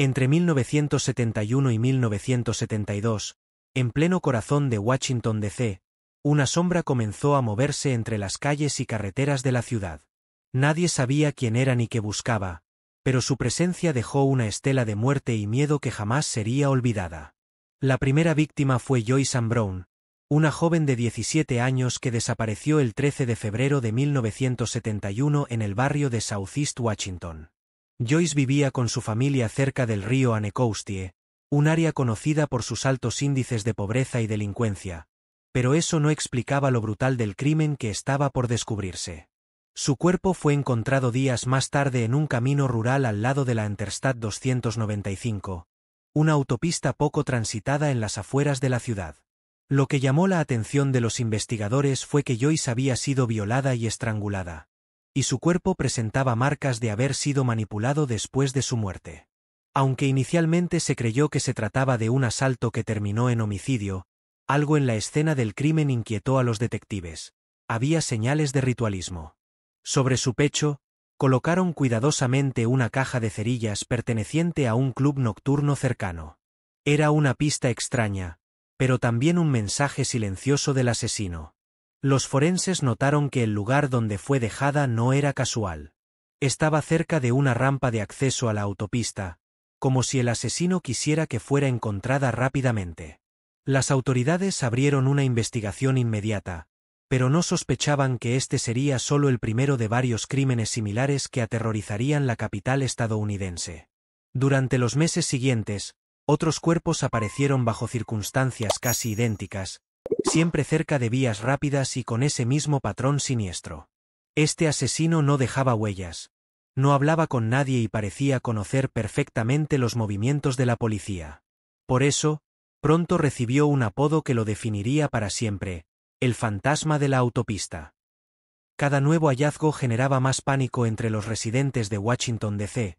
Entre 1971 y 1972, en pleno corazón de Washington, D.C., una sombra comenzó a moverse entre las calles y carreteras de la ciudad. Nadie sabía quién era ni qué buscaba, pero su presencia dejó una estela de muerte y miedo que jamás sería olvidada. La primera víctima fue Joyce Ann Brown, una joven de 17 años que desapareció el 13 de febrero de 1971 en el barrio de Southeast Washington. Joyce vivía con su familia cerca del río Anacostia, un área conocida por sus altos índices de pobreza y delincuencia, pero eso no explicaba lo brutal del crimen que estaba por descubrirse. Su cuerpo fue encontrado días más tarde en un camino rural al lado de la Interstate 295, una autopista poco transitada en las afueras de la ciudad. Lo que llamó la atención de los investigadores fue que Joyce había sido violada y estrangulada, y su cuerpo presentaba marcas de haber sido manipulado después de su muerte. Aunque inicialmente se creyó que se trataba de un asalto que terminó en homicidio, algo en la escena del crimen inquietó a los detectives. Había señales de ritualismo. Sobre su pecho, colocaron cuidadosamente una caja de cerillas perteneciente a un club nocturno cercano. Era una pista extraña, pero también un mensaje silencioso del asesino. Los forenses notaron que el lugar donde fue dejada no era casual. Estaba cerca de una rampa de acceso a la autopista, como si el asesino quisiera que fuera encontrada rápidamente. Las autoridades abrieron una investigación inmediata, pero no sospechaban que este sería solo el primero de varios crímenes similares que aterrorizarían la capital estadounidense. Durante los meses siguientes, otros cuerpos aparecieron bajo circunstancias casi idénticas, siempre cerca de vías rápidas y con ese mismo patrón siniestro. Este asesino no dejaba huellas, no hablaba con nadie y parecía conocer perfectamente los movimientos de la policía. Por eso, pronto recibió un apodo que lo definiría para siempre: el fantasma de la autopista. Cada nuevo hallazgo generaba más pánico entre los residentes de Washington, D.C.,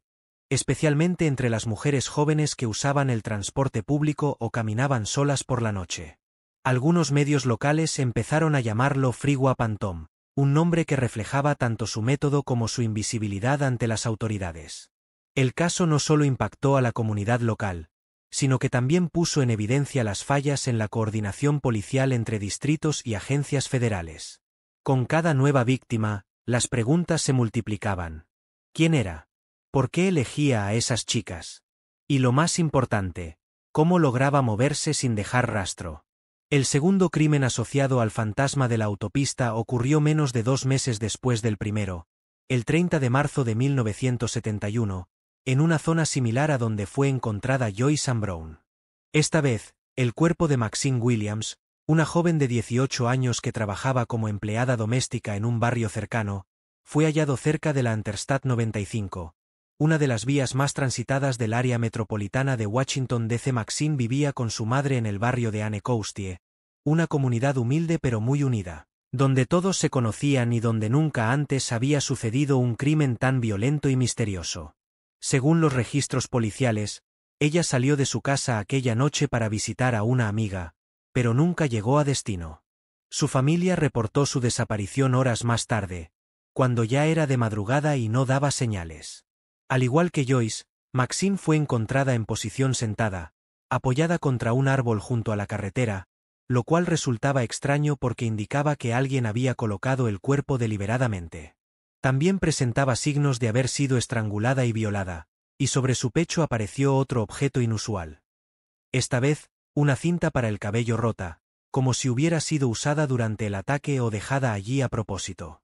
especialmente entre las mujeres jóvenes que usaban el transporte público o caminaban solas por la noche. Algunos medios locales empezaron a llamarlo Freeway Phantom, un nombre que reflejaba tanto su método como su invisibilidad ante las autoridades. El caso no solo impactó a la comunidad local, sino que también puso en evidencia las fallas en la coordinación policial entre distritos y agencias federales. Con cada nueva víctima, las preguntas se multiplicaban. ¿Quién era? ¿Por qué elegía a esas chicas? Y lo más importante, ¿cómo lograba moverse sin dejar rastro? El segundo crimen asociado al fantasma de la autopista ocurrió menos de 2 meses después del primero, el 30 de marzo de 1971, en una zona similar a donde fue encontrada Joyce Ann Brown. Esta vez, el cuerpo de Maxine Williams, una joven de 18 años que trabajaba como empleada doméstica en un barrio cercano, fue hallado cerca de la Interstate 95, una de las vías más transitadas del área metropolitana de Washington, D.C. Maxine vivía con su madre en el barrio de Anacostia, una comunidad humilde pero muy unida, donde todos se conocían y donde nunca antes había sucedido un crimen tan violento y misterioso. Según los registros policiales, ella salió de su casa aquella noche para visitar a una amiga, pero nunca llegó a destino. Su familia reportó su desaparición horas más tarde, cuando ya era de madrugada y no daba señales. Al igual que Joyce, Maxine fue encontrada en posición sentada, apoyada contra un árbol junto a la carretera, lo cual resultaba extraño porque indicaba que alguien había colocado el cuerpo deliberadamente. También presentaba signos de haber sido estrangulada y violada, y sobre su pecho apareció otro objeto inusual. Esta vez, una cinta para el cabello rota, como si hubiera sido usada durante el ataque o dejada allí a propósito.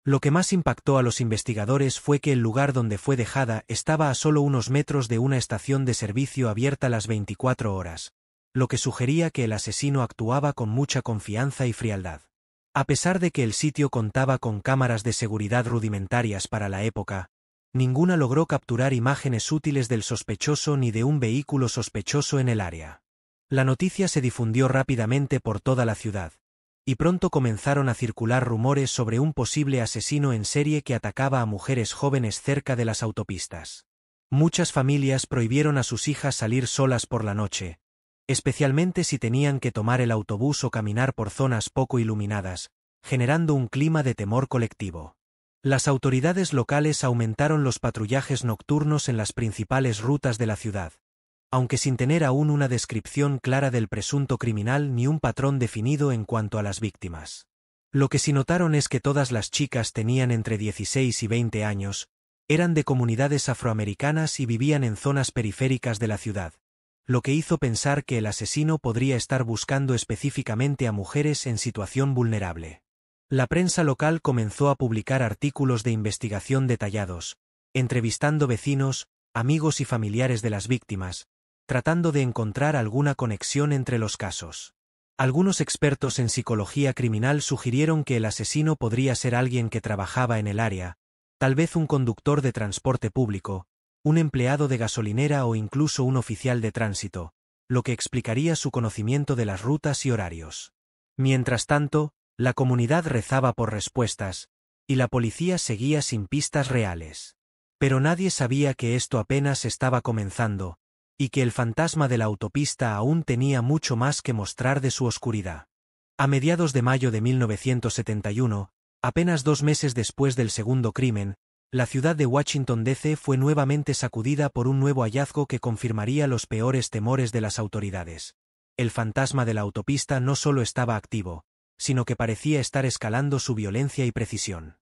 Lo que más impactó a los investigadores fue que el lugar donde fue dejada estaba a solo unos metros de una estación de servicio abierta las 24 horas, lo que sugería que el asesino actuaba con mucha confianza y frialdad. A pesar de que el sitio contaba con cámaras de seguridad rudimentarias para la época, ninguna logró capturar imágenes útiles del sospechoso ni de un vehículo sospechoso en el área. La noticia se difundió rápidamente por toda la ciudad, y pronto comenzaron a circular rumores sobre un posible asesino en serie que atacaba a mujeres jóvenes cerca de las autopistas. Muchas familias prohibieron a sus hijas salir solas por la noche, especialmente si tenían que tomar el autobús o caminar por zonas poco iluminadas, generando un clima de temor colectivo. Las autoridades locales aumentaron los patrullajes nocturnos en las principales rutas de la ciudad, aunque sin tener aún una descripción clara del presunto criminal ni un patrón definido en cuanto a las víctimas. Lo que sí notaron es que todas las chicas tenían entre 16 y 20 años, eran de comunidades afroamericanas y vivían en zonas periféricas de la ciudad, lo que hizo pensar que el asesino podría estar buscando específicamente a mujeres en situación vulnerable. La prensa local comenzó a publicar artículos de investigación detallados, entrevistando vecinos, amigos y familiares de las víctimas, tratando de encontrar alguna conexión entre los casos. Algunos expertos en psicología criminal sugirieron que el asesino podría ser alguien que trabajaba en el área, tal vez un conductor de transporte público, un empleado de gasolinera o incluso un oficial de tránsito, lo que explicaría su conocimiento de las rutas y horarios. Mientras tanto, la comunidad rezaba por respuestas, y la policía seguía sin pistas reales. Pero nadie sabía que esto apenas estaba comenzando, y que el fantasma de la autopista aún tenía mucho más que mostrar de su oscuridad. A mediados de mayo de 1971, apenas 2 meses después del segundo crimen, la ciudad de Washington, D.C. fue nuevamente sacudida por un nuevo hallazgo que confirmaría los peores temores de las autoridades. El fantasma de la autopista no solo estaba activo, sino que parecía estar escalando su violencia y precisión.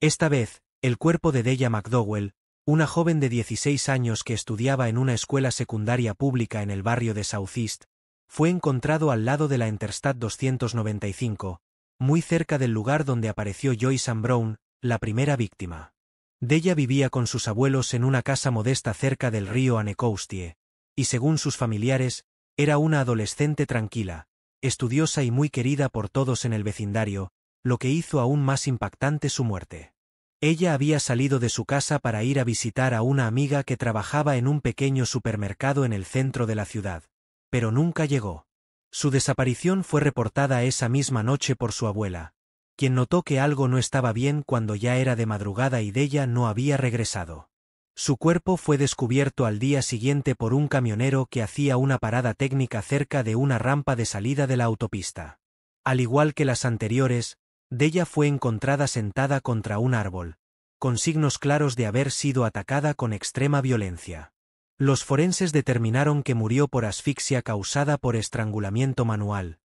Esta vez, el cuerpo de Della McDowell, una joven de 16 años que estudiaba en una escuela secundaria pública en el barrio de Southeast, fue encontrado al lado de la Interstate 295, muy cerca del lugar donde apareció Joyce Ann Brown, la primera víctima. Della vivía con sus abuelos en una casa modesta cerca del río Anacostia, y según sus familiares, era una adolescente tranquila, estudiosa y muy querida por todos en el vecindario, lo que hizo aún más impactante su muerte. Ella había salido de su casa para ir a visitar a una amiga que trabajaba en un pequeño supermercado en el centro de la ciudad, pero nunca llegó. Su desaparición fue reportada esa misma noche por su abuela, quien notó que algo no estaba bien cuando ya era de madrugada y Della no había regresado. Su cuerpo fue descubierto al día siguiente por un camionero que hacía una parada técnica cerca de una rampa de salida de la autopista. Al igual que las anteriores, Della fue encontrada sentada contra un árbol, con signos claros de haber sido atacada con extrema violencia. Los forenses determinaron que murió por asfixia causada por estrangulamiento manual,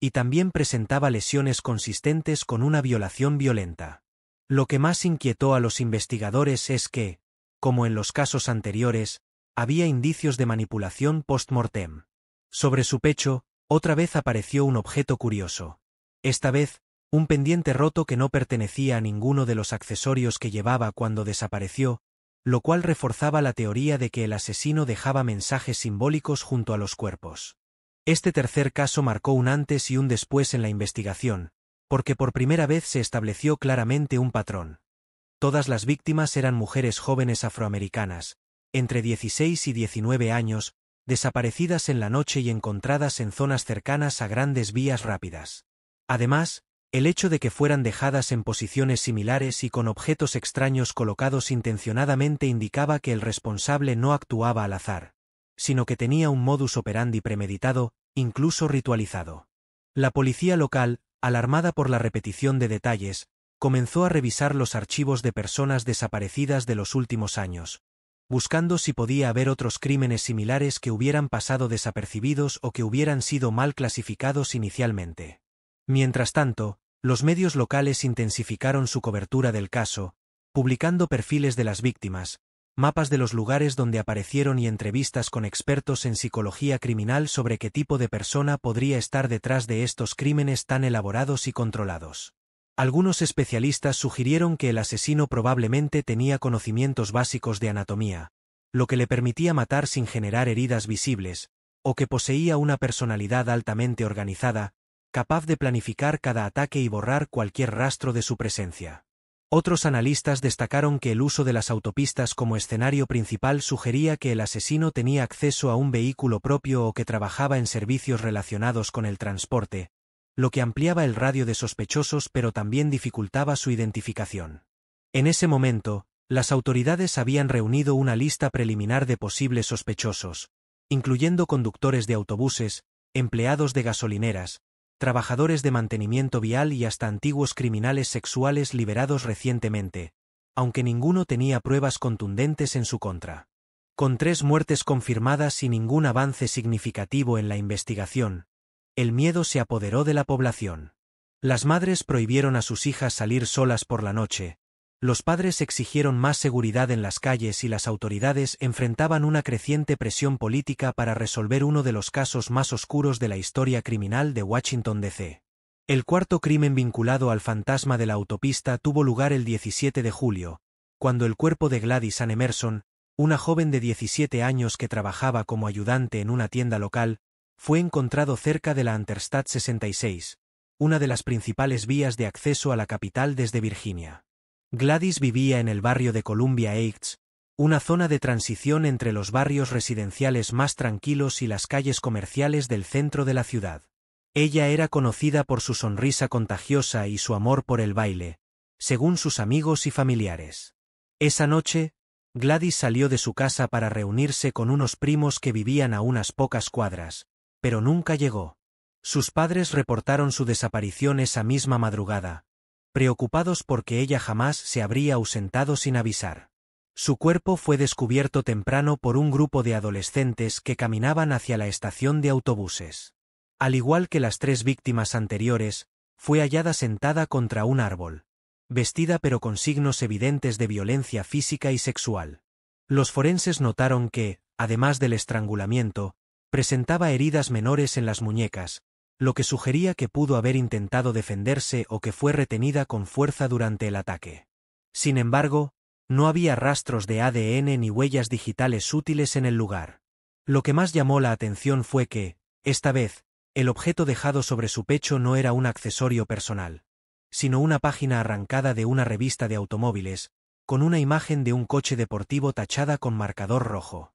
y también presentaba lesiones consistentes con una violación violenta. Lo que más inquietó a los investigadores es que, como en los casos anteriores, había indicios de manipulación post-mortem. Sobre su pecho, otra vez apareció un objeto curioso. Esta vez, un pendiente roto que no pertenecía a ninguno de los accesorios que llevaba cuando desapareció, lo cual reforzaba la teoría de que el asesino dejaba mensajes simbólicos junto a los cuerpos. Este tercer caso marcó un antes y un después en la investigación, porque por primera vez se estableció claramente un patrón. Todas las víctimas eran mujeres jóvenes afroamericanas, entre 16 y 19 años, desaparecidas en la noche y encontradas en zonas cercanas a grandes vías rápidas. Además, el hecho de que fueran dejadas en posiciones similares y con objetos extraños colocados intencionadamente indicaba que el responsable no actuaba al azar, sino que tenía un modus operandi premeditado, incluso ritualizado. La policía local, alarmada por la repetición de detalles, comenzó a revisar los archivos de personas desaparecidas de los últimos años, buscando si podía haber otros crímenes similares que hubieran pasado desapercibidos o que hubieran sido mal clasificados inicialmente. Mientras tanto, los medios locales intensificaron su cobertura del caso, publicando perfiles de las víctimas, mapas de los lugares donde aparecieron y entrevistas con expertos en psicología criminal sobre qué tipo de persona podría estar detrás de estos crímenes tan elaborados y controlados. Algunos especialistas sugirieron que el asesino probablemente tenía conocimientos básicos de anatomía, lo que le permitía matar sin generar heridas visibles, o que poseía una personalidad altamente organizada, capaz de planificar cada ataque y borrar cualquier rastro de su presencia. Otros analistas destacaron que el uso de las autopistas como escenario principal sugería que el asesino tenía acceso a un vehículo propio o que trabajaba en servicios relacionados con el transporte, lo que ampliaba el radio de sospechosos pero también dificultaba su identificación. En ese momento, las autoridades habían reunido una lista preliminar de posibles sospechosos, incluyendo conductores de autobuses, empleados de gasolineras, trabajadores de mantenimiento vial y hasta antiguos criminales sexuales liberados recientemente, aunque ninguno tenía pruebas contundentes en su contra. Con 3 muertes confirmadas y ningún avance significativo en la investigación, el miedo se apoderó de la población. Las madres prohibieron a sus hijas salir solas por la noche, los padres exigieron más seguridad en las calles y las autoridades enfrentaban una creciente presión política para resolver uno de los casos más oscuros de la historia criminal de Washington, D.C. El cuarto crimen vinculado al fantasma de la autopista tuvo lugar el 17 de julio, cuando el cuerpo de Gladys Ann Emerson, una joven de 17 años que trabajaba como ayudante en una tienda local, fue encontrado cerca de la Interstate 66, una de las principales vías de acceso a la capital desde Virginia. Gladys vivía en el barrio de Columbia Heights, una zona de transición entre los barrios residenciales más tranquilos y las calles comerciales del centro de la ciudad. Ella era conocida por su sonrisa contagiosa y su amor por el baile, según sus amigos y familiares. Esa noche, Gladys salió de su casa para reunirse con unos primos que vivían a unas pocas cuadras, pero nunca llegó. Sus padres reportaron su desaparición esa misma madrugada, preocupados porque ella jamás se habría ausentado sin avisar. Su cuerpo fue descubierto temprano por un grupo de adolescentes que caminaban hacia la estación de autobuses. Al igual que las 3 víctimas anteriores, fue hallada sentada contra un árbol, vestida pero con signos evidentes de violencia física y sexual. Los forenses notaron que, además del estrangulamiento, presentaba heridas menores en las muñecas, lo que sugería que pudo haber intentado defenderse o que fue retenida con fuerza durante el ataque. Sin embargo, no había rastros de ADN ni huellas digitales útiles en el lugar. Lo que más llamó la atención fue que, esta vez, el objeto dejado sobre su pecho no era un accesorio personal, sino una página arrancada de una revista de automóviles, con una imagen de un coche deportivo tachada con marcador rojo.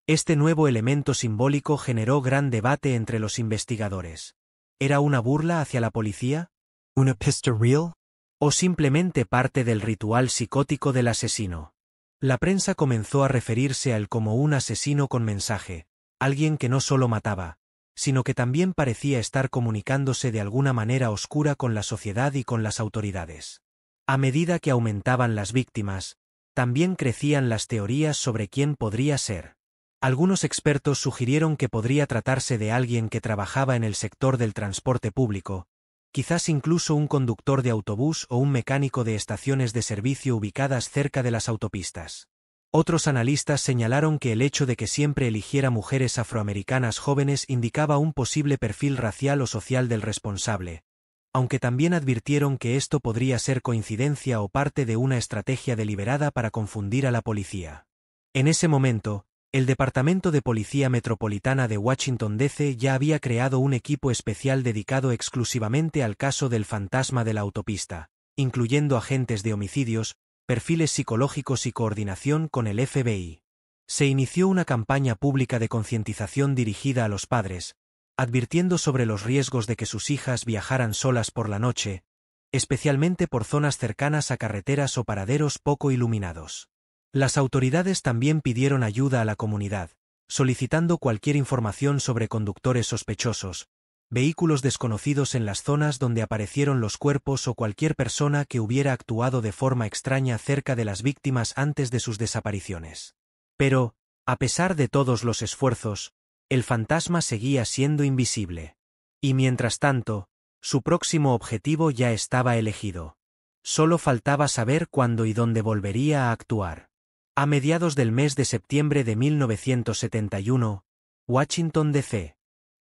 Este nuevo elemento simbólico generó gran debate entre los investigadores. ¿Era una burla hacia la policía? ¿Una pista real? ¿O simplemente parte del ritual psicótico del asesino? La prensa comenzó a referirse a él como un asesino con mensaje, alguien que no solo mataba, sino que también parecía estar comunicándose de alguna manera oscura con la sociedad y con las autoridades. A medida que aumentaban las víctimas, también crecían las teorías sobre quién podría ser. Algunos expertos sugirieron que podría tratarse de alguien que trabajaba en el sector del transporte público, quizás incluso un conductor de autobús o un mecánico de estaciones de servicio ubicadas cerca de las autopistas. Otros analistas señalaron que el hecho de que siempre eligiera mujeres afroamericanas jóvenes indicaba un posible perfil racial o social del responsable, aunque también advirtieron que esto podría ser coincidencia o parte de una estrategia deliberada para confundir a la policía. En ese momento, el Departamento de Policía Metropolitana de Washington, D.C. ya había creado un equipo especial dedicado exclusivamente al caso del fantasma de la autopista, incluyendo agentes de homicidios, perfiles psicológicos y coordinación con el FBI. Se inició una campaña pública de concientización dirigida a los padres, advirtiendo sobre los riesgos de que sus hijas viajaran solas por la noche, especialmente por zonas cercanas a carreteras o paraderos poco iluminados. Las autoridades también pidieron ayuda a la comunidad, solicitando cualquier información sobre conductores sospechosos, vehículos desconocidos en las zonas donde aparecieron los cuerpos o cualquier persona que hubiera actuado de forma extraña cerca de las víctimas antes de sus desapariciones. Pero, a pesar de todos los esfuerzos, el fantasma seguía siendo invisible. Y mientras tanto, su próximo objetivo ya estaba elegido. Solo faltaba saber cuándo y dónde volvería a actuar. A mediados del mes de septiembre de 1971, Washington, D.C.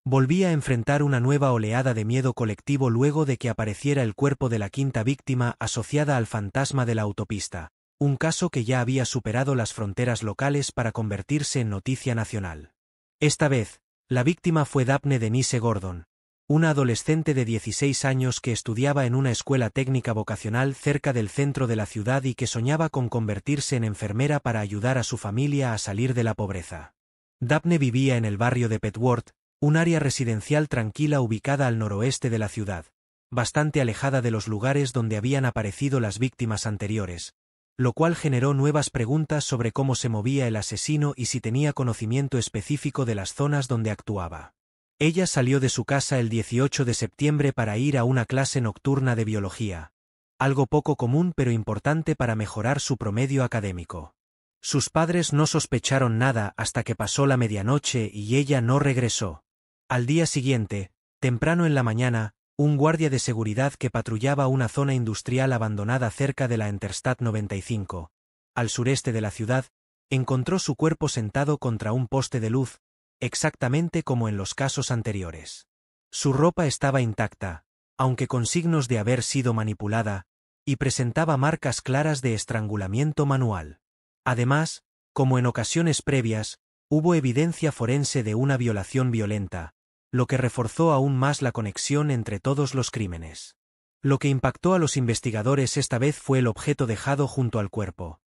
volvía a enfrentar una nueva oleada de miedo colectivo luego de que apareciera el cuerpo de la quinta víctima asociada al fantasma de la autopista, un caso que ya había superado las fronteras locales para convertirse en noticia nacional. Esta vez, la víctima fue Daphne Denise Gordon, una adolescente de 16 años que estudiaba en una escuela técnica vocacional cerca del centro de la ciudad y que soñaba con convertirse en enfermera para ayudar a su familia a salir de la pobreza. Daphne vivía en el barrio de Petworth, un área residencial tranquila ubicada al noroeste de la ciudad, bastante alejada de los lugares donde habían aparecido las víctimas anteriores, lo cual generó nuevas preguntas sobre cómo se movía el asesino y si tenía conocimiento específico de las zonas donde actuaba. Ella salió de su casa el 18 de septiembre para ir a una clase nocturna de biología. Algo poco común pero importante para mejorar su promedio académico. Sus padres no sospecharon nada hasta que pasó la medianoche y ella no regresó. Al día siguiente, temprano en la mañana, un guardia de seguridad que patrullaba una zona industrial abandonada cerca de la Interstate 95, al sureste de la ciudad, encontró su cuerpo sentado contra un poste de luz, exactamente como en los casos anteriores. Su ropa estaba intacta, aunque con signos de haber sido manipulada, y presentaba marcas claras de estrangulamiento manual. Además, como en ocasiones previas, hubo evidencia forense de una violación violenta, lo que reforzó aún más la conexión entre todos los crímenes. Lo que impactó a los investigadores esta vez fue el objeto dejado junto al cuerpo.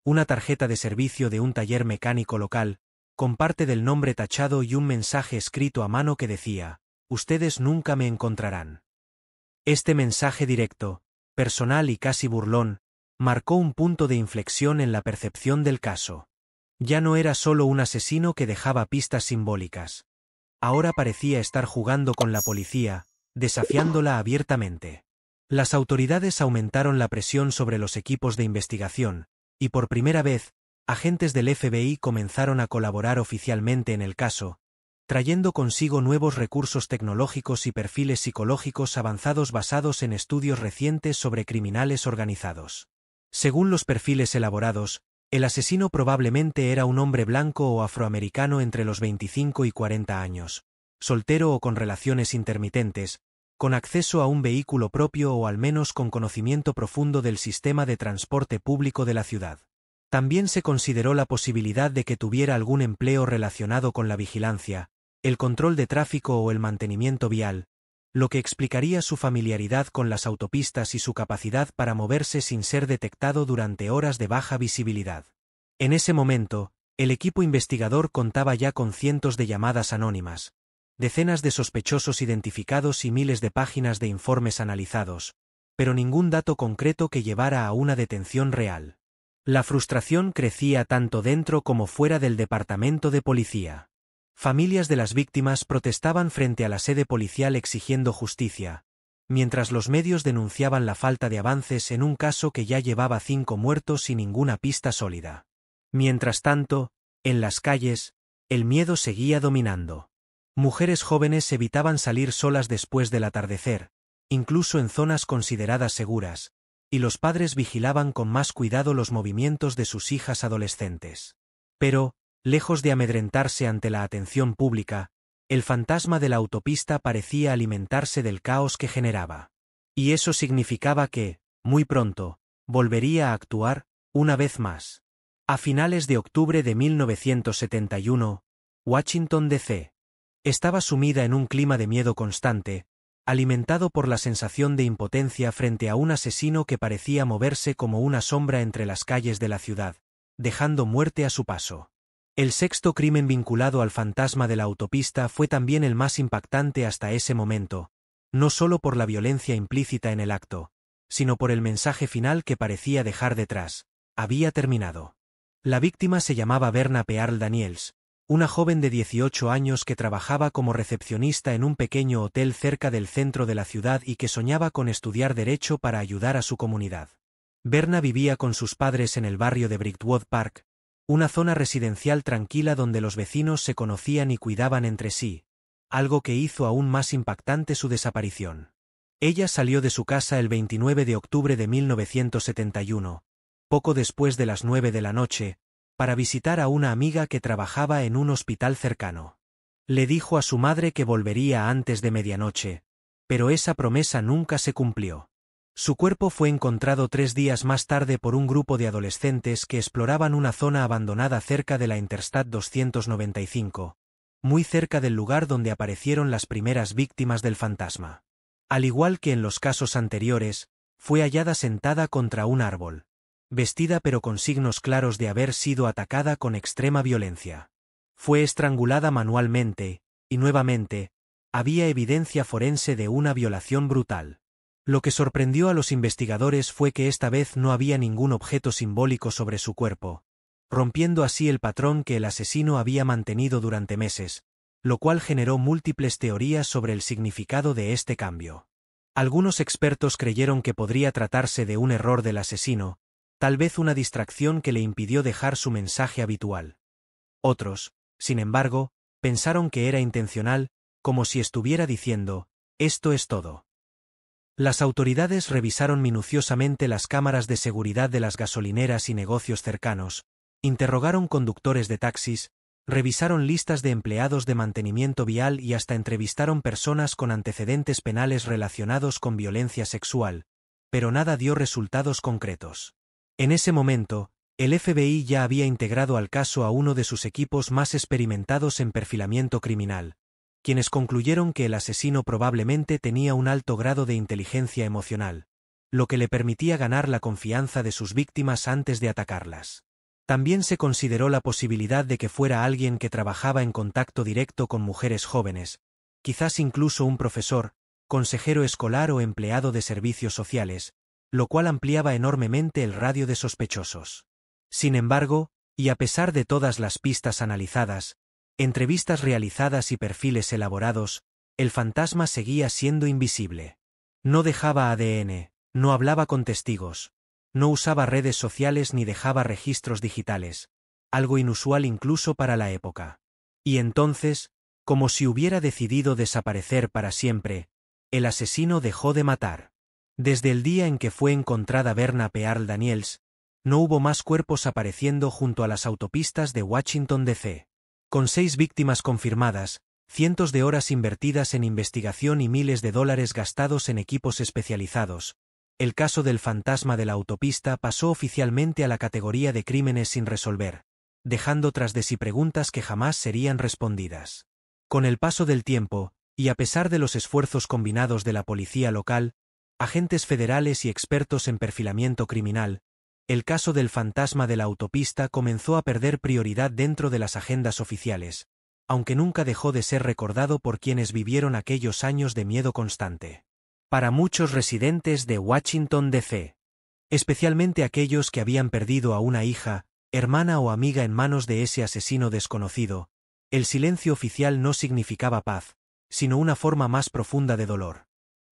Una tarjeta de servicio de un taller mecánico local, con parte del nombre tachado y un mensaje escrito a mano que decía: «Ustedes nunca me encontrarán». Este mensaje directo, personal y casi burlón, marcó un punto de inflexión en la percepción del caso. Ya no era solo un asesino que dejaba pistas simbólicas. Ahora parecía estar jugando con la policía, desafiándola abiertamente. Las autoridades aumentaron la presión sobre los equipos de investigación, y por primera vez, agentes del FBI comenzaron a colaborar oficialmente en el caso, trayendo consigo nuevos recursos tecnológicos y perfiles psicológicos avanzados basados en estudios recientes sobre criminales organizados. Según los perfiles elaborados, el asesino probablemente era un hombre blanco o afroamericano entre los 25 y 40 años, soltero o con relaciones intermitentes, con acceso a un vehículo propio o al menos con conocimiento profundo del sistema de transporte público de la ciudad. También se consideró la posibilidad de que tuviera algún empleo relacionado con la vigilancia, el control de tráfico o el mantenimiento vial, lo que explicaría su familiaridad con las autopistas y su capacidad para moverse sin ser detectado durante horas de baja visibilidad. En ese momento, el equipo investigador contaba ya con cientos de llamadas anónimas, decenas de sospechosos identificados y miles de páginas de informes analizados, pero ningún dato concreto que llevara a una detención real. La frustración crecía tanto dentro como fuera del departamento de policía. Familias de las víctimas protestaban frente a la sede policial exigiendo justicia, mientras los medios denunciaban la falta de avances en un caso que ya llevaba 5 muertos y ninguna pista sólida. Mientras tanto, en las calles, el miedo seguía dominando. Mujeres jóvenes evitaban salir solas después del atardecer, incluso en zonas consideradas seguras, y los padres vigilaban con más cuidado los movimientos de sus hijas adolescentes. Pero, lejos de amedrentarse ante la atención pública, el fantasma de la autopista parecía alimentarse del caos que generaba. Y eso significaba que, muy pronto, volvería a actuar, una vez más. A finales de octubre de 1971, Washington, D.C. estaba sumida en un clima de miedo constante, alimentado por la sensación de impotencia frente a un asesino que parecía moverse como una sombra entre las calles de la ciudad, dejando muerte a su paso. El sexto crimen vinculado al fantasma de la autopista fue también el más impactante hasta ese momento, no solo por la violencia implícita en el acto, sino por el mensaje final que parecía dejar detrás: había terminado. La víctima se llamaba Verna Pearl Daniels, una joven de 18 años que trabajaba como recepcionista en un pequeño hotel cerca del centro de la ciudad y que soñaba con estudiar derecho para ayudar a su comunidad. Verna vivía con sus padres en el barrio de Brickwood Park, una zona residencial tranquila donde los vecinos se conocían y cuidaban entre sí, algo que hizo aún más impactante su desaparición. Ella salió de su casa el 29 de octubre de 1971, poco después de las 9 de la noche, para visitar a una amiga que trabajaba en un hospital cercano. Le dijo a su madre que volvería antes de medianoche, pero esa promesa nunca se cumplió. Su cuerpo fue encontrado 3 días más tarde por un grupo de adolescentes que exploraban una zona abandonada cerca de la Interstate 295, muy cerca del lugar donde aparecieron las primeras víctimas del fantasma. Al igual que en los casos anteriores, fue hallada sentada contra un árbol, vestida pero con signos claros de haber sido atacada con extrema violencia. Fue estrangulada manualmente, y nuevamente, había evidencia forense de una violación brutal. Lo que sorprendió a los investigadores fue que esta vez no había ningún objeto simbólico sobre su cuerpo, rompiendo así el patrón que el asesino había mantenido durante meses, lo cual generó múltiples teorías sobre el significado de este cambio. Algunos expertos creyeron que podría tratarse de un error del asesino, tal vez una distracción que le impidió dejar su mensaje habitual. Otros, sin embargo, pensaron que era intencional, como si estuviera diciendo, «Esto es todo». Las autoridades revisaron minuciosamente las cámaras de seguridad de las gasolineras y negocios cercanos, interrogaron conductores de taxis, revisaron listas de empleados de mantenimiento vial y hasta entrevistaron personas con antecedentes penales relacionados con violencia sexual, pero nada dio resultados concretos. En ese momento, el FBI ya había integrado al caso a uno de sus equipos más experimentados en perfilamiento criminal, quienes concluyeron que el asesino probablemente tenía un alto grado de inteligencia emocional, lo que le permitía ganar la confianza de sus víctimas antes de atacarlas. También se consideró la posibilidad de que fuera alguien que trabajaba en contacto directo con mujeres jóvenes, quizás incluso un profesor, consejero escolar o empleado de servicios sociales, lo cual ampliaba enormemente el radio de sospechosos. Sin embargo, y a pesar de todas las pistas analizadas, entrevistas realizadas y perfiles elaborados, el fantasma seguía siendo invisible. No dejaba ADN, no hablaba con testigos, no usaba redes sociales ni dejaba registros digitales, algo inusual incluso para la época. Y entonces, como si hubiera decidido desaparecer para siempre, el asesino dejó de matar. Desde el día en que fue encontrada Verna Pearl Daniels, no hubo más cuerpos apareciendo junto a las autopistas de Washington, D.C. Con 6 víctimas confirmadas, cientos de horas invertidas en investigación y miles de dólares gastados en equipos especializados, el caso del fantasma de la autopista pasó oficialmente a la categoría de crímenes sin resolver, dejando tras de sí preguntas que jamás serían respondidas. Con el paso del tiempo, y a pesar de los esfuerzos combinados de la policía local, agentes federales y expertos en perfilamiento criminal, el caso del fantasma de la autopista comenzó a perder prioridad dentro de las agendas oficiales, aunque nunca dejó de ser recordado por quienes vivieron aquellos años de miedo constante. Para muchos residentes de Washington, D.C., especialmente aquellos que habían perdido a una hija, hermana o amiga en manos de ese asesino desconocido, el silencio oficial no significaba paz, sino una forma más profunda de dolor.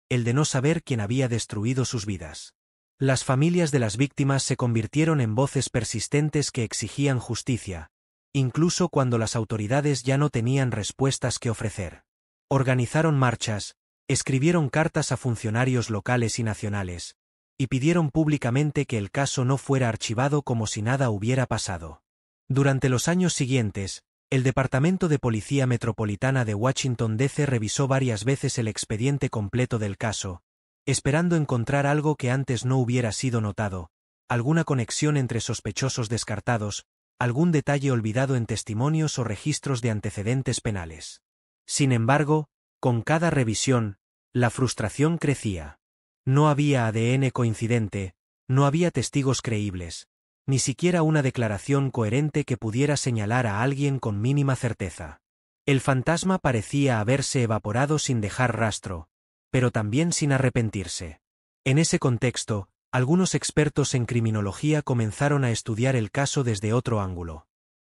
El de no saber quién había destruido sus vidas. Las familias de las víctimas se convirtieron en voces persistentes que exigían justicia, incluso cuando las autoridades ya no tenían respuestas que ofrecer. Organizaron marchas, escribieron cartas a funcionarios locales y nacionales, y pidieron públicamente que el caso no fuera archivado como si nada hubiera pasado. Durante los años siguientes, el Departamento de Policía Metropolitana de Washington, D.C. revisó varias veces el expediente completo del caso, esperando encontrar algo que antes no hubiera sido notado, alguna conexión entre sospechosos descartados, algún detalle olvidado en testimonios o registros de antecedentes penales. Sin embargo, con cada revisión, la frustración crecía. No había ADN coincidente, no había testigos creíbles, ni siquiera una declaración coherente que pudiera señalar a alguien con mínima certeza. El fantasma parecía haberse evaporado sin dejar rastro, pero también sin arrepentirse. En ese contexto, algunos expertos en criminología comenzaron a estudiar el caso desde otro ángulo.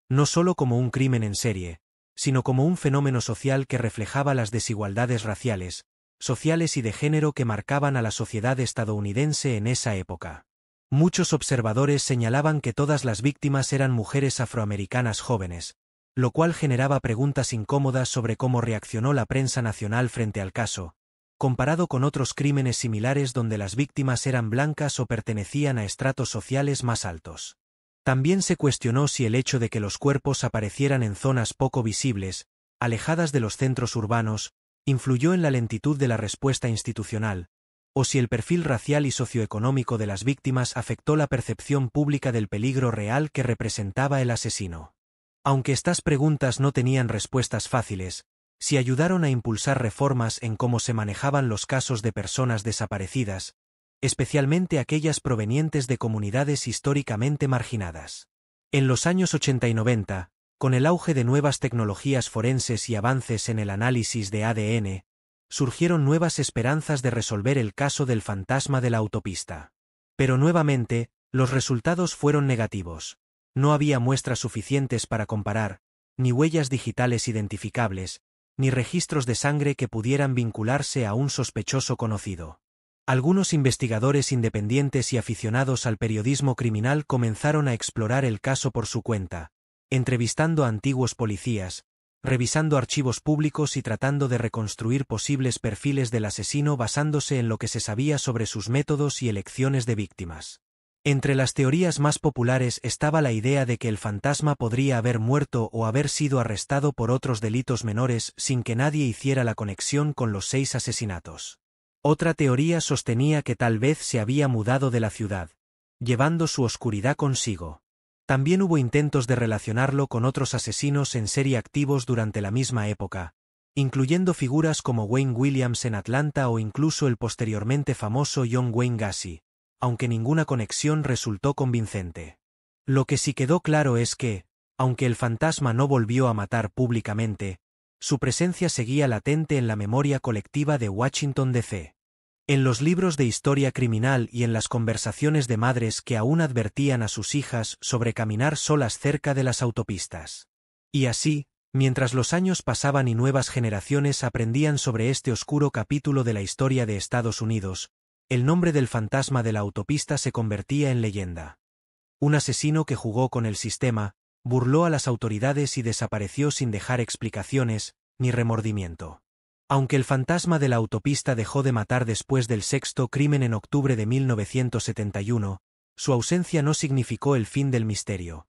No solo como un crimen en serie, sino como un fenómeno social que reflejaba las desigualdades raciales, sociales y de género que marcaban a la sociedad estadounidense en esa época. Muchos observadores señalaban que todas las víctimas eran mujeres afroamericanas jóvenes, lo cual generaba preguntas incómodas sobre cómo reaccionó la prensa nacional frente al caso, comparado con otros crímenes similares donde las víctimas eran blancas o pertenecían a estratos sociales más altos. También se cuestionó si el hecho de que los cuerpos aparecieran en zonas poco visibles, alejadas de los centros urbanos, influyó en la lentitud de la respuesta institucional, o si el perfil racial y socioeconómico de las víctimas afectó la percepción pública del peligro real que representaba el asesino. Aunque estas preguntas no tenían respuestas fáciles, sí ayudaron a impulsar reformas en cómo se manejaban los casos de personas desaparecidas, especialmente aquellas provenientes de comunidades históricamente marginadas. En los años 80 y 90, con el auge de nuevas tecnologías forenses y avances en el análisis de ADN, surgieron nuevas esperanzas de resolver el caso del fantasma de la autopista. Pero nuevamente, los resultados fueron negativos. No había muestras suficientes para comparar, ni huellas digitales identificables, ni registros de sangre que pudieran vincularse a un sospechoso conocido. Algunos investigadores independientes y aficionados al periodismo criminal comenzaron a explorar el caso por su cuenta, entrevistando a antiguos policías, revisando archivos públicos y tratando de reconstruir posibles perfiles del asesino basándose en lo que se sabía sobre sus métodos y elecciones de víctimas. Entre las teorías más populares estaba la idea de que el fantasma podría haber muerto o haber sido arrestado por otros delitos menores sin que nadie hiciera la conexión con los 6 asesinatos. Otra teoría sostenía que tal vez se había mudado de la ciudad, llevando su oscuridad consigo. También hubo intentos de relacionarlo con otros asesinos en serie activos durante la misma época, incluyendo figuras como Wayne Williams en Atlanta o incluso el posteriormente famoso John Wayne Gacy, aunque ninguna conexión resultó convincente. Lo que sí quedó claro es que, aunque el fantasma no volvió a matar públicamente, su presencia seguía latente en la memoria colectiva de Washington, D.C. En los libros de historia criminal y en las conversaciones de madres que aún advertían a sus hijas sobre caminar solas cerca de las autopistas. Y así, mientras los años pasaban y nuevas generaciones aprendían sobre este oscuro capítulo de la historia de Estados Unidos, el nombre del fantasma de la autopista se convertía en leyenda. Un asesino que jugó con el sistema, burló a las autoridades y desapareció sin dejar explicaciones, ni remordimiento. Aunque el fantasma de la autopista dejó de matar después del 6º crimen en octubre de 1971, su ausencia no significó el fin del misterio.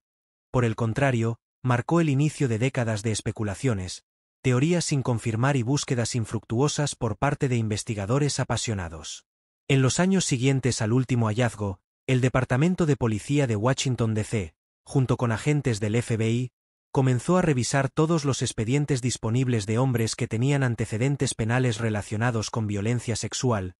Por el contrario, marcó el inicio de décadas de especulaciones, teorías sin confirmar y búsquedas infructuosas por parte de investigadores apasionados. En los años siguientes al último hallazgo, el Departamento de Policía de Washington, D.C., junto con agentes del FBI, comenzó a revisar todos los expedientes disponibles de hombres que tenían antecedentes penales relacionados con violencia sexual,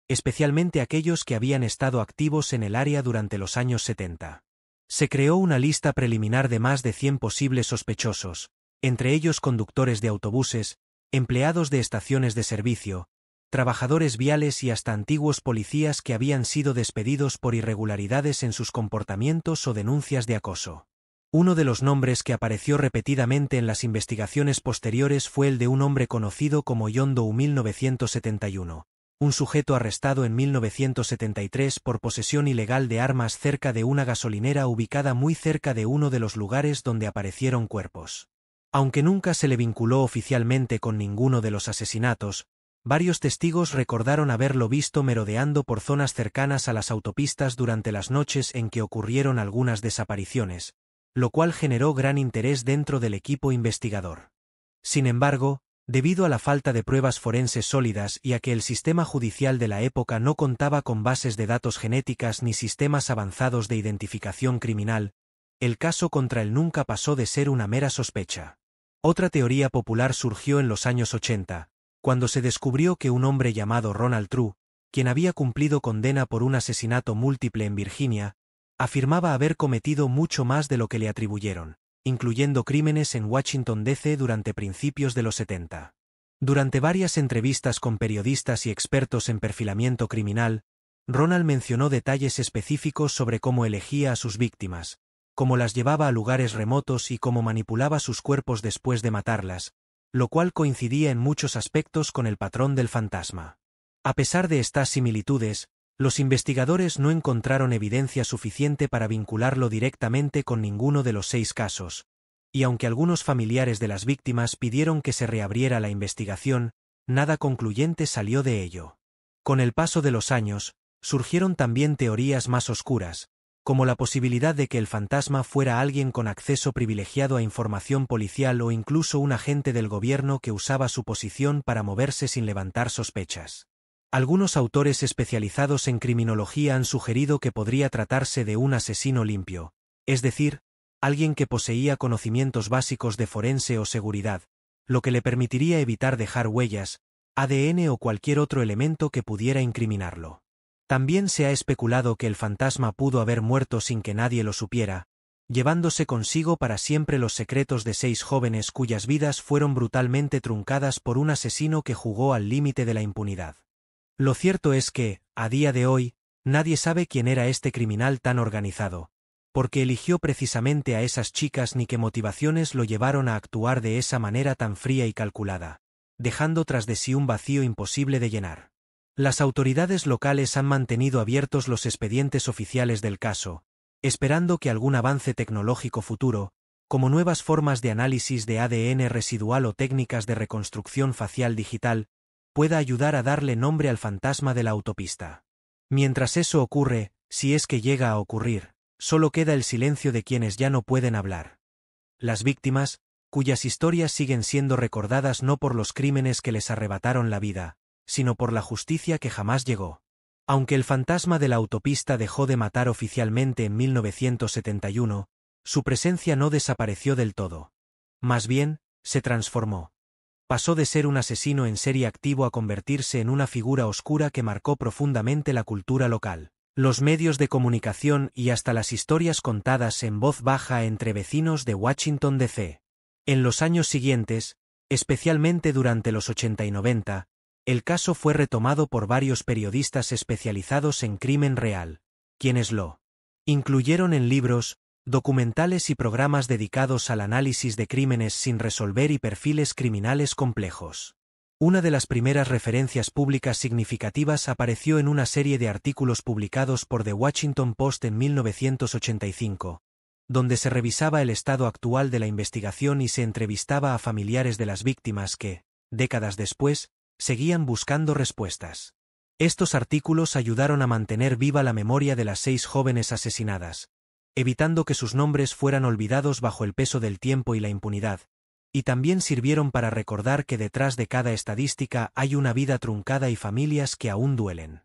especialmente aquellos que habían estado activos en el área durante los años 70. Se creó una lista preliminar de más de 100 posibles sospechosos, entre ellos conductores de autobuses, empleados de estaciones de servicio, trabajadores viales y hasta antiguos policías que habían sido despedidos por irregularidades en sus comportamientos o denuncias de acoso. Uno de los nombres que apareció repetidamente en las investigaciones posteriores fue el de un hombre conocido como John Doe 1971, un sujeto arrestado en 1973 por posesión ilegal de armas cerca de una gasolinera ubicada muy cerca de uno de los lugares donde aparecieron cuerpos. Aunque nunca se le vinculó oficialmente con ninguno de los asesinatos, varios testigos recordaron haberlo visto merodeando por zonas cercanas a las autopistas durante las noches en que ocurrieron algunas desapariciones, lo cual generó gran interés dentro del equipo investigador. Sin embargo, debido a la falta de pruebas forenses sólidas y a que el sistema judicial de la época no contaba con bases de datos genéticas ni sistemas avanzados de identificación criminal, el caso contra él nunca pasó de ser una mera sospecha. Otra teoría popular surgió en los años 80, cuando se descubrió que un hombre llamado Ronald True, quien había cumplido condena por un asesinato múltiple en Virginia, afirmaba haber cometido mucho más de lo que le atribuyeron, incluyendo crímenes en Washington, D.C. durante principios de los 70. Durante varias entrevistas con periodistas y expertos en perfilamiento criminal, Ronald mencionó detalles específicos sobre cómo elegía a sus víctimas, cómo las llevaba a lugares remotos y cómo manipulaba sus cuerpos después de matarlas, lo cual coincidía en muchos aspectos con el patrón del fantasma. A pesar de estas similitudes, los investigadores no encontraron evidencia suficiente para vincularlo directamente con ninguno de los 6 casos, y aunque algunos familiares de las víctimas pidieron que se reabriera la investigación, nada concluyente salió de ello. Con el paso de los años, surgieron también teorías más oscuras, como la posibilidad de que el fantasma fuera alguien con acceso privilegiado a información policial o incluso un agente del gobierno que usaba su posición para moverse sin levantar sospechas. Algunos autores especializados en criminología han sugerido que podría tratarse de un asesino limpio, es decir, alguien que poseía conocimientos básicos de forense o seguridad, lo que le permitiría evitar dejar huellas, ADN o cualquier otro elemento que pudiera incriminarlo. También se ha especulado que el fantasma pudo haber muerto sin que nadie lo supiera, llevándose consigo para siempre los secretos de 6 jóvenes cuyas vidas fueron brutalmente truncadas por un asesino que jugó al límite de la impunidad. Lo cierto es que, a día de hoy, nadie sabe quién era este criminal tan organizado, por qué eligió precisamente a esas chicas ni qué motivaciones lo llevaron a actuar de esa manera tan fría y calculada, dejando tras de sí un vacío imposible de llenar. Las autoridades locales han mantenido abiertos los expedientes oficiales del caso, esperando que algún avance tecnológico futuro, como nuevas formas de análisis de ADN residual o técnicas de reconstrucción facial digital, pueda ayudar a darle nombre al fantasma de la autopista. Mientras eso ocurre, si es que llega a ocurrir, solo queda el silencio de quienes ya no pueden hablar. Las víctimas, cuyas historias siguen siendo recordadas no por los crímenes que les arrebataron la vida, sino por la justicia que jamás llegó. Aunque el fantasma de la autopista dejó de matar oficialmente en 1971, su presencia no desapareció del todo. Más bien, se transformó. Pasó de ser un asesino en serie activo a convertirse en una figura oscura que marcó profundamente la cultura local, los medios de comunicación y hasta las historias contadas en voz baja entre vecinos de Washington, D.C. En los años siguientes, especialmente durante los 80 y 90, el caso fue retomado por varios periodistas especializados en crimen real, quienes lo incluyeron en libros, documentales y programas dedicados al análisis de crímenes sin resolver y perfiles criminales complejos. Una de las primeras referencias públicas significativas apareció en una serie de artículos publicados por The Washington Post en 1985, donde se revisaba el estado actual de la investigación y se entrevistaba a familiares de las víctimas que, décadas después, seguían buscando respuestas. Estos artículos ayudaron a mantener viva la memoria de las 6 jóvenes asesinadas, evitando que sus nombres fueran olvidados bajo el peso del tiempo y la impunidad, y también sirvieron para recordar que detrás de cada estadística hay una vida truncada y familias que aún duelen.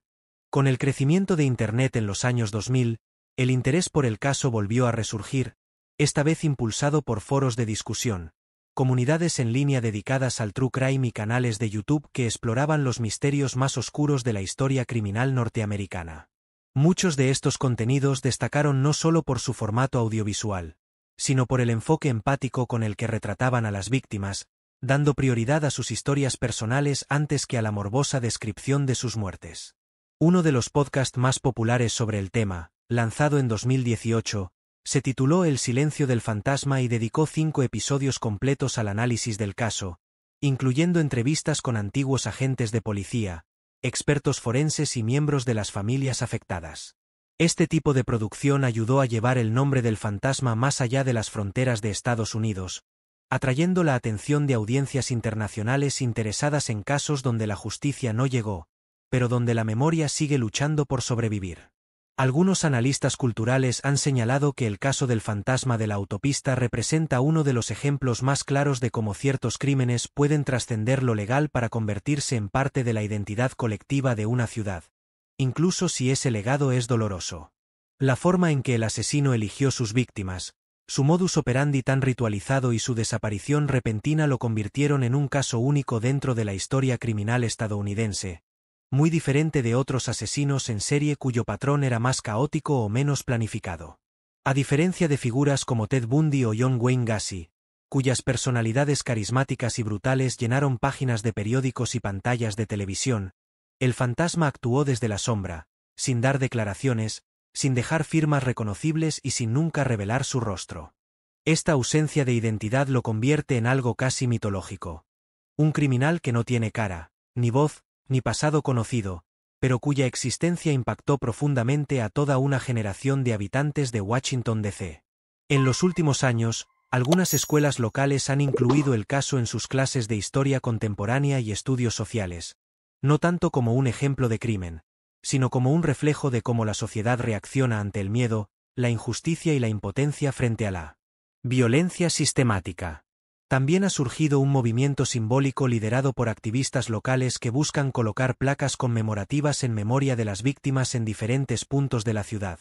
Con el crecimiento de Internet en los años 2000, el interés por el caso volvió a resurgir, esta vez impulsado por foros de discusión, comunidades en línea dedicadas al true crime y canales de YouTube que exploraban los misterios más oscuros de la historia criminal norteamericana. Muchos de estos contenidos destacaron no solo por su formato audiovisual, sino por el enfoque empático con el que retrataban a las víctimas, dando prioridad a sus historias personales antes que a la morbosa descripción de sus muertes. Uno de los podcasts más populares sobre el tema, lanzado en 2018, se tituló El silencio del fantasma y dedicó 5 episodios completos al análisis del caso, incluyendo entrevistas con antiguos agentes de policía, expertos forenses y miembros de las familias afectadas. Este tipo de producción ayudó a llevar el nombre del fantasma más allá de las fronteras de Estados Unidos, atrayendo la atención de audiencias internacionales interesadas en casos donde la justicia no llegó, pero donde la memoria sigue luchando por sobrevivir. Algunos analistas culturales han señalado que el caso del fantasma de la autopista representa uno de los ejemplos más claros de cómo ciertos crímenes pueden trascender lo legal para convertirse en parte de la identidad colectiva de una ciudad, incluso si ese legado es doloroso. La forma en que el asesino eligió sus víctimas, su modus operandi tan ritualizado y su desaparición repentina lo convirtieron en un caso único dentro de la historia criminal estadounidense, muy diferente de otros asesinos en serie cuyo patrón era más caótico o menos planificado. A diferencia de figuras como Ted Bundy o John Wayne Gacy, cuyas personalidades carismáticas y brutales llenaron páginas de periódicos y pantallas de televisión, el fantasma actuó desde la sombra, sin dar declaraciones, sin dejar firmas reconocibles y sin nunca revelar su rostro. Esta ausencia de identidad lo convierte en algo casi mitológico. Un criminal que no tiene cara, ni voz, ni pasado conocido, pero cuya existencia impactó profundamente a toda una generación de habitantes de Washington, D.C. En los últimos años, algunas escuelas locales han incluido el caso en sus clases de historia contemporánea y estudios sociales, no tanto como un ejemplo de crimen, sino como un reflejo de cómo la sociedad reacciona ante el miedo, la injusticia y la impotencia frente a la violencia sistemática. También ha surgido un movimiento simbólico liderado por activistas locales que buscan colocar placas conmemorativas en memoria de las víctimas en diferentes puntos de la ciudad,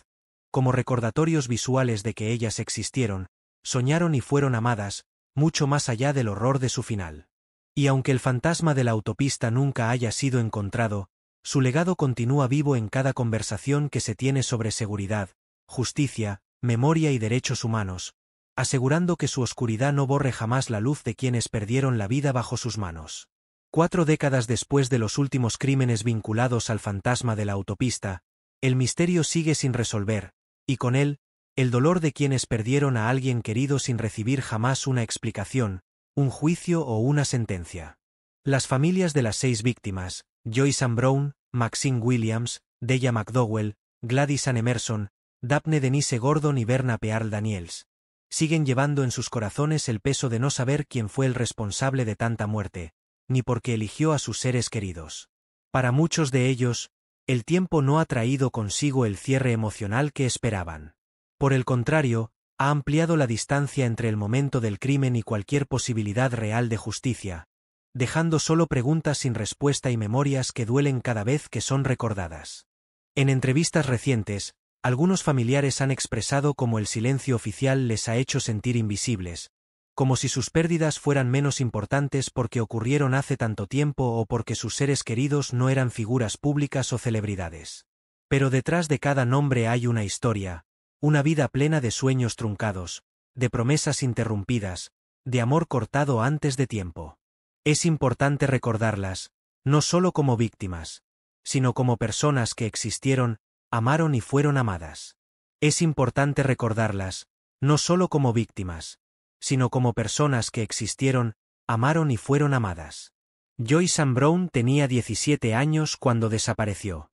como recordatorios visuales de que ellas existieron, soñaron y fueron amadas, mucho más allá del horror de su final. Y aunque el fantasma de la autopista nunca haya sido encontrado, su legado continúa vivo en cada conversación que se tiene sobre seguridad, justicia, memoria y derechos humanos, asegurando que su oscuridad no borre jamás la luz de quienes perdieron la vida bajo sus manos. 4 décadas después de los últimos crímenes vinculados al fantasma de la autopista, el misterio sigue sin resolver, y con él, El dolor de quienes perdieron a alguien querido sin recibir jamás una explicación, un juicio o una sentencia. Las familias de las 6 víctimas, Joyce Ann Brown, Maxine Williams, Della McDowell, Gladys Ann Emerson, Daphne Denise Gordon y Verna Pearl Daniels, siguen llevando en sus corazones el peso de no saber quién fue el responsable de tanta muerte, ni por qué eligió a sus seres queridos. Para muchos de ellos, el tiempo no ha traído consigo el cierre emocional que esperaban. Por el contrario, ha ampliado la distancia entre el momento del crimen y cualquier posibilidad real de justicia, dejando solo preguntas sin respuesta y memorias que duelen cada vez que son recordadas. En entrevistas recientes, algunos familiares han expresado cómo el silencio oficial les ha hecho sentir invisibles, como si sus pérdidas fueran menos importantes porque ocurrieron hace tanto tiempo o porque sus seres queridos no eran figuras públicas o celebridades. Pero detrás de cada nombre hay una historia, una vida plena de sueños truncados, de promesas interrumpidas, de amor cortado antes de tiempo. Es importante recordarlas, no solo como víctimas, sino como personas que existieron, amaron y fueron amadas. Es importante recordarlas, no solo como víctimas, sino como personas que existieron, amaron y fueron amadas. Joyce Ann Brown tenía 17 años cuando desapareció.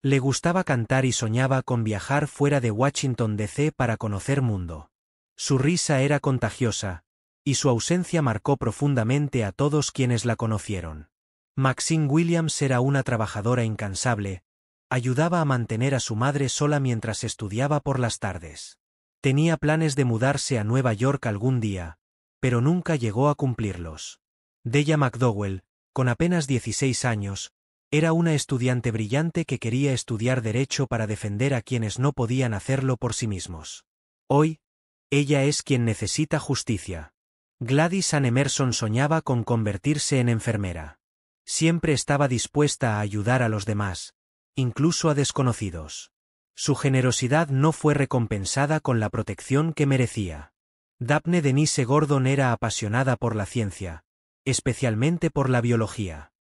Le gustaba cantar y soñaba con viajar fuera de Washington D.C. para conocer mundo. Su risa era contagiosa, y su ausencia marcó profundamente a todos quienes la conocieron. Maxine Williams era una trabajadora incansable, ayudaba a mantener a su madre sola mientras estudiaba por las tardes. Tenía planes de mudarse a Nueva York algún día, pero nunca llegó a cumplirlos. Della McDowell, con apenas 16 años, era una estudiante brillante que quería estudiar Derecho para defender a quienes no podían hacerlo por sí mismos. Hoy, ella es quien necesita justicia. Gladys Ann Emerson soñaba con convertirse en enfermera. Siempre estaba dispuesta a ayudar a los demás, incluso a desconocidos. Su generosidad no fue recompensada con la protección que merecía. Daphne Denise Gordon era apasionada por la ciencia, especialmente por la biología.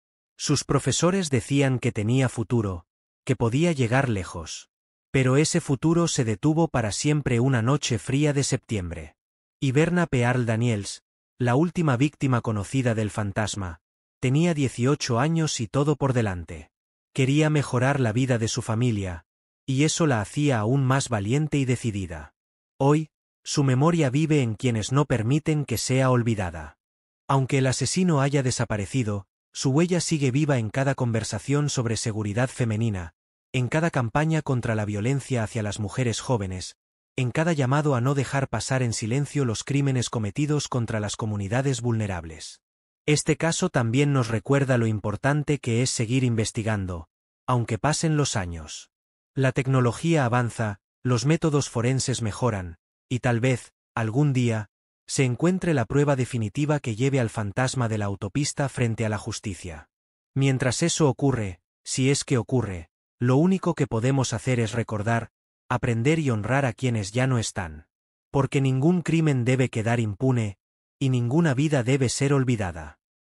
Sus profesores decían que tenía futuro, que podía llegar lejos. Pero ese futuro se detuvo para siempre una noche fría de septiembre. Y Verna Pearl Daniels, la última víctima conocida del fantasma, tenía 18 años y todo por delante. Quería mejorar la vida de su familia, y eso la hacía aún más valiente y decidida. Hoy, su memoria vive en quienes no permiten que sea olvidada. Aunque el asesino haya desaparecido, su huella sigue viva en cada conversación sobre seguridad femenina, en cada campaña contra la violencia hacia las mujeres jóvenes, en cada llamado a no dejar pasar en silencio los crímenes cometidos contra las comunidades vulnerables. Este caso también nos recuerda lo importante que es seguir investigando, aunque pasen los años. La tecnología avanza, los métodos forenses mejoran, y tal vez, algún día, se encuentre la prueba definitiva que lleve al fantasma de la autopista frente a la justicia. Mientras eso ocurre, si es que ocurre, lo único que podemos hacer es recordar, aprender y honrar a quienes ya no están. Porque ningún crimen debe quedar impune, y ninguna vida debe ser olvidada.